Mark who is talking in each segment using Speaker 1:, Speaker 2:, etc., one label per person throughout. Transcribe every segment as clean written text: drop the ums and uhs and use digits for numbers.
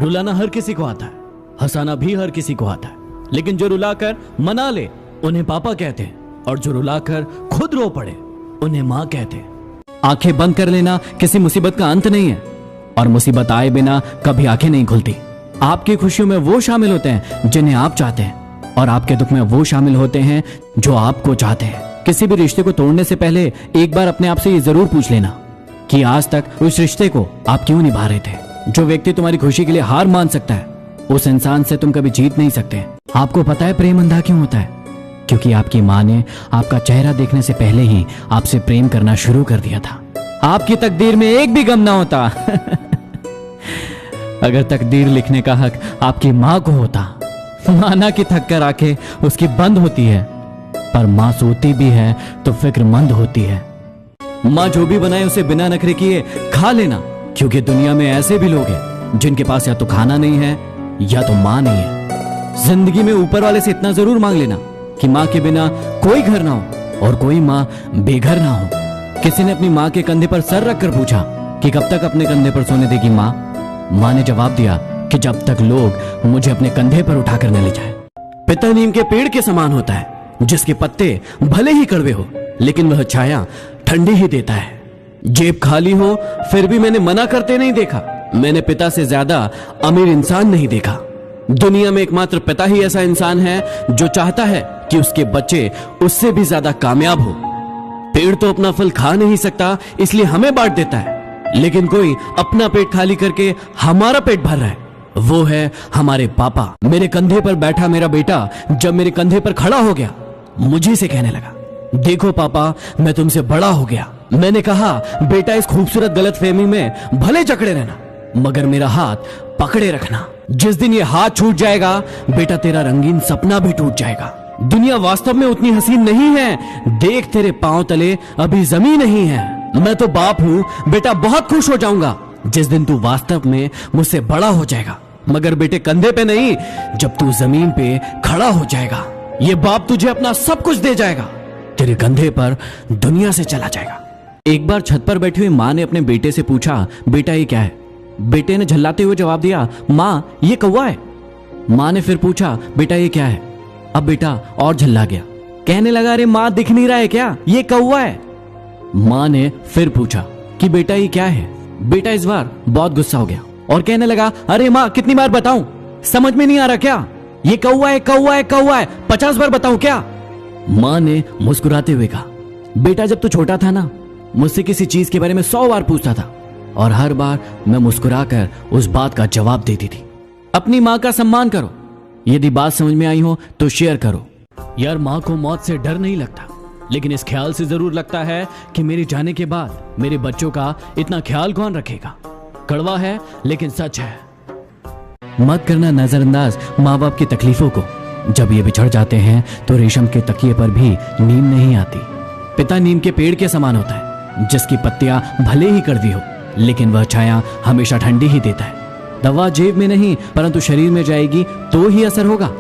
Speaker 1: रुलाना हर किसी को आता है, हंसाना भी हर किसी को आता है, लेकिन जो रुलाकर मना ले उन्हें पापा कहते हैं, और जो रुलाकर खुद रो पड़े उन्हें माँ कहते हैं। आंखें बंद कर लेना किसी मुसीबत का अंत नहीं है, और मुसीबत आए बिना कभी आंखें नहीं खुलती। आपकी खुशियों में वो शामिल होते हैं जिन्हें आप चाहते हैं, और आपके दुख में वो शामिल होते हैं जो आपको चाहते हैं। किसी भी रिश्ते को तोड़ने से पहले एक बार अपने आप से ये जरूर पूछ लेना कि आज तक उस रिश्ते को आप क्यों निभा रहे थे। जो व्यक्ति तुम्हारी खुशी के लिए हार मान सकता है, उस इंसान से तुम कभी जीत नहीं सकते। आपको पता है प्रेम अंधा क्यों होता है? क्योंकि आपकी माँ ने आपका चेहरा देखने से पहले ही आपसे प्रेम करना शुरू कर दिया था। आपकी तकदीर में एक भी गम ना होता अगर तकदीर लिखने का हक आपकी माँ को होता। माना कि थक कर आंखें उसकी बंद होती है, पर माँ सोती भी है तो फिक्रमंद होती है। माँ जो भी बनाए उसे बिना नखरे किए खा लेना, क्योंकि दुनिया में ऐसे भी लोग हैं जिनके पास या तो खाना नहीं है या तो माँ नहीं है। जिंदगी में ऊपर वाले से इतना जरूर मांग लेना कि माँ के बिना कोई घर ना हो और कोई माँ बेघर ना हो। किसी ने अपनी माँ के कंधे पर सर रखकर पूछा कि कब तक अपने कंधे पर सोने देगी माँ? माँ ने जवाब दिया कि जब तक लोग मुझे अपने कंधे पर उठाकर न ले जाए। पिता नीम के पेड़ के समान होता है, जिसके पत्ते भले ही कड़वे हो लेकिन वह छाया ठंडी ही देता है। जेब खाली हो फिर भी मैंने मना करते नहीं देखा। मैंने पिता से ज्यादा अमीर इंसान नहीं देखा। दुनिया में एकमात्र पिता ही ऐसा इंसान है जो चाहता है कि उसके बच्चे उससे भी ज्यादा कामयाब हो। पेड़ तो अपना फल खा नहीं सकता, इसलिए हमें बांट देता है, लेकिन कोई अपना पेट खाली करके हमारा पेट भर रहा है, वो है हमारे पापा। मेरे कंधे पर बैठा मेरा बेटा जब मेरे कंधे पर खड़ा हो गया, मुझे से कहने लगा, देखो पापा मैं तुमसे बड़ा हो गया। मैंने कहा बेटा इस खूबसूरत गलतफहमी में भले जकड़े रहना, मगर मेरा हाथ पकड़े रखना। जिस दिन ये हाथ छूट जाएगा बेटा तेरा रंगीन सपना भी टूट जाएगा। दुनिया वास्तव में उतनी हसीन नहीं है, देख तेरे पांव तले अभी जमीन नहीं है। मैं तो बाप हूँ बेटा, बहुत खुश हो जाऊंगा जिस दिन तू वास्तव में मुझसे बड़ा हो जाएगा, मगर बेटे कंधे पे नहीं, जब तू जमीन पे खड़ा हो जाएगा। ये बाप तुझे अपना सब कुछ दे जाएगा, तेरे कंधे पर दुनिया से चला जाएगा। एक बार छत पर बैठी हुई माँ ने अपने बेटे से पूछा, बेटा ये क्या है? बेटे ने झल्लाते हुए जवाब दिया, माँ ये कौवा है। माँ ने फिर पूछा, बेटा ये क्या है? अब बेटा और झल्ला गया, कहने लगा, अरे माँ दिख नहीं रहा है क्या? ये कौवा है। माँ ने फिर पूछा कि बेटा ये क्या है? बेटा इस बार बहुत गुस्सा हो गया और कहने लगा, अरे माँ कितनी बार बताऊं, समझ में नहीं आ रहा क्या? ये कौवा है, कौवा है, कौवा है, 50 बार बताऊं क्या? माँ ने मुस्कुराते हुए कहा, बेटा जब तू छोटा था ना, मुझसे किसी चीज के बारे में 100 बार पूछता था और हर बार मैं मुस्कुराकर उस बात का जवाब देती थी। अपनी माँ का सम्मान करो। यदि बात समझ में आई हो तो शेयर करो। यार माँ को मौत से डर नहीं लगता, लेकिन इस ख्याल से जरूर लगता है कि मेरे जाने के बाद मेरे बच्चों का इतना ख्याल कौन रखेगा। कड़वा है लेकिन सच है। मत करना नजरअंदाज माँ बाप की तकलीफों को। जब ये बिछड़ जाते हैं तो रेशम के तकिए पर भी नींद नहीं आती। पिता नीम के पेड़ के समान होता है, जिसकी पत्तियां भले ही कड़वी हो लेकिन वह छाया हमेशा ठंडी ही देता है। दवा जेब में नहीं परंतु शरीर में जाएगी तो ही असर होगा।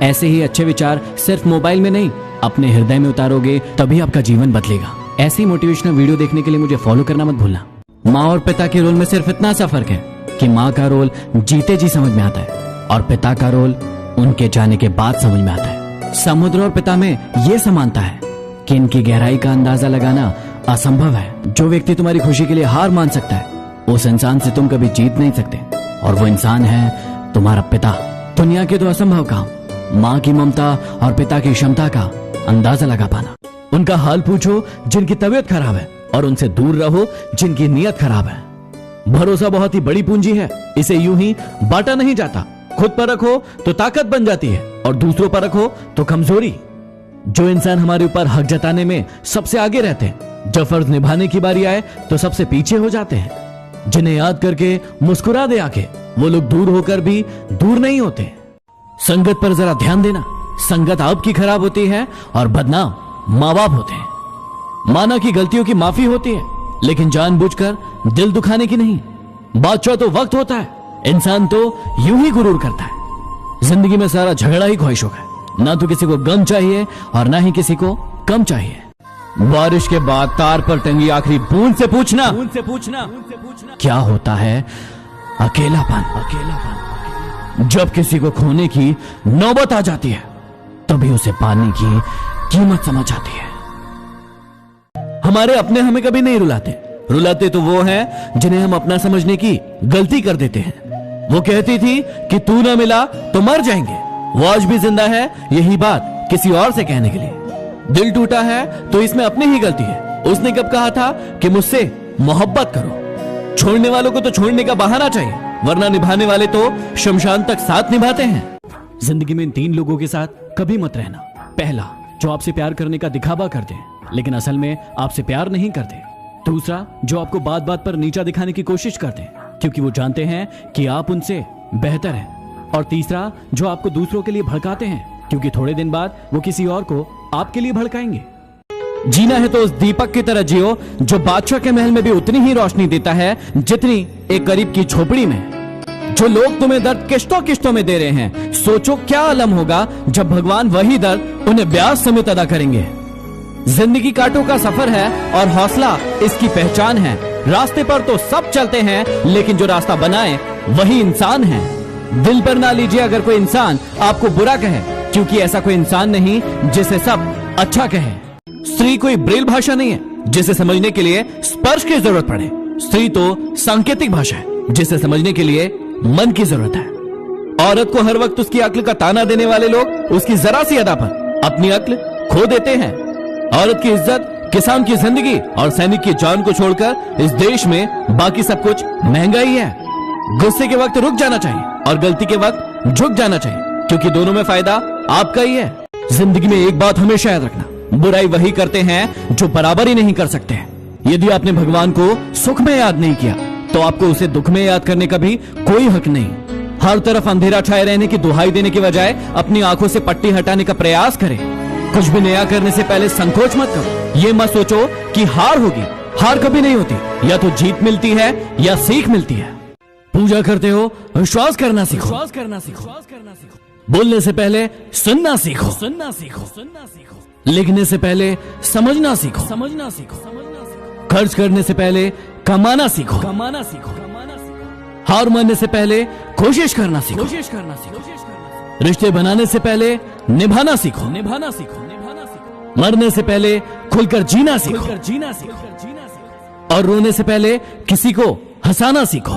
Speaker 1: ऐसे ही अच्छे विचार सिर्फ मोबाइल में नहीं, अपने हृदय में उतारोगे तभी आपका जीवन बदलेगा। ऐसी मोटिवेशनल वीडियो देखने के लिए मुझे फॉलो करना मत भूलना। माँ और पिता के रोल में सिर्फ इतना सा फर्क है कि माँ का रोल जीते जी समझ में आता है और पिता का रोल उनके जाने के बाद समझ में आता है। समुद्र और पिता में यह समानता है कि इनकी गहराई का अंदाजा लगाना असंभव है। जो व्यक्ति तुम्हारी खुशी के लिए हार मान सकता है, उस इंसान से तुम कभी जीत नहीं सकते, और वो इंसान है तुम्हारा पिता। दुनिया के 2 असंभव काम, माँ की ममता और पिता की क्षमता का अंदाजा लगा पाना। उनका हाल पूछो जिनकी तबीयत खराब है और उनसे दूर रहो जिनकी नीयत खराब है। भरोसा बहुत ही बड़ी पूंजी है, इसे यूं ही बांटा नहीं जाता। खुद पर रखो तो ताकत बन जाती है और दूसरों पर रखो तो कमजोरी। जो इंसान हमारे ऊपर हक जताने में सबसे आगे रहते हैं, जब फर्ज निभाने की बारी आए तो सबसे पीछे हो जाते हैं। जिन्हें याद करके मुस्कुरा दे आके, वो लोग दूर होकर भी दूर नहीं होते। संगत पर जरा ध्यान देना। संगत आपकी खराब होती है और बदनाम माँ बाप होते हैं। माना की गलतियों की माफी होती है, लेकिन जानबूझकर दिल दुखाने की नहीं। बादशाह तो वक्त होता है, इंसान तो यूं ही गुरूर करता है। जिंदगी में सारा झगड़ा ही ख्वाहिशों का है, ना तो किसी को गम चाहिए और ना ही किसी को कम चाहिए। बारिश के बाद तार पर टंगी आखिरी बूंद से पूछना क्या होता है अकेलापन। जब किसी को खोने की नौबत आ जाती है तभी उसे पाने की कीमत समझ आती है। हमारे अपने हमें कभी नहीं रुलाते तो वो हैं जिन्हें हम अपना समझने की गलती कर देते हैं। वो कहती थी कि तू ना मिला तो मर जाएंगे, वो आज भी जिंदा है यही बात किसी और से कहने के लिए। दिल टूटा है तो इसमें अपनी ही गलती है। उसने कब कहा था कि मुझसे मोहब्बत करो। छोड़ने वालों को तो छोड़ने का बहाना चाहिए, वरना निभाने वाले तो शमशान तक साथ निभाते हैं। जिंदगी में इन 3 लोगों के साथ कभी मत रहना। पहला, जो आपसे प्यार करने का दिखावा करते हैं लेकिन असल में आपसे प्यार नहीं करते। दूसरा, जो आपको बात बात पर नीचा दिखाने की कोशिश करते हैं क्योंकि वो जानते हैं कि आप उनसे बेहतर हैं। और तीसरा, जो आपको दूसरों के लिए भड़काते हैं क्योंकि थोड़े दिन बाद वो किसी और को आपके लिए भड़काएंगे। जीना है तो उस दीपक की तरह जियो जो बादशाह के महल में भी उतनी ही रोशनी देता है जितनी एक गरीब की झोपड़ी में। जो लोग तुम्हें दर्द किश्तों किश्तों में दे रहे हैं, सोचो क्या आलम होगा जब भगवान वही दर्द उन्हें ब्याज समेत अदा करेंगे। जिंदगी कांटों का सफर है और हौसला इसकी पहचान है। रास्ते पर तो सब चलते हैं लेकिन जो रास्ता बनाए वही इंसान है। दिल पर ना लीजिए अगर कोई इंसान आपको बुरा कहे, क्योंकि ऐसा कोई इंसान नहीं जिसे सब अच्छा कहे। स्त्री कोई ब्रेल भाषा नहीं है जिसे समझने के लिए स्पर्श की जरूरत पड़े। स्त्री तो सांकेतिक भाषा है जिसे समझने के लिए मन की जरूरत है। औरत को हर वक्त उसकी अक्ल का ताना देने वाले लोग उसकी जरा सी अदा पर अपनी अक्ल खो देते हैं। औरत की इज्जत, किसान की जिंदगी और सैनिक की जान को छोड़कर इस देश में बाकी सब कुछ महंगा ही है। गुस्से के वक्त रुक जाना चाहिए और गलती के वक्त झुक जाना चाहिए, क्योंकि दोनों में फायदा आपका ही है। जिंदगी में एक बात हमेशा याद रखना, बुराई वही करते हैं जो बराबरी नहीं कर सकते। यदि आपने भगवान को सुख में याद नहीं किया तो आपको उसे दुख में याद करने का भी कोई हक नहीं। हर तरफ अंधेरा छाए रहने की दुहाई देने के बजाय अपनी आंखों से पट्टी हटाने का प्रयास करें। कुछ भी नया करने से पहले संकोच मत करो। ये मत सोचो कि हार होगी, हार कभी नहीं होती, या तो जीत मिलती है या सीख मिलती है। पूजा करते हो विश्वास करना सीखो, बोलने से पहले सुनना सीखो, लिखने से पहले समझना सीखो, खर्च करने से पहले कमाना सीखो, हार मानने से पहले कोशिश करना सीखो, रिश्ते बनाने से पहले निभाना सीखो, मरने से पहले खुलकर जीना सीखो, और रोने से पहले किसी को हंसाना सीखो।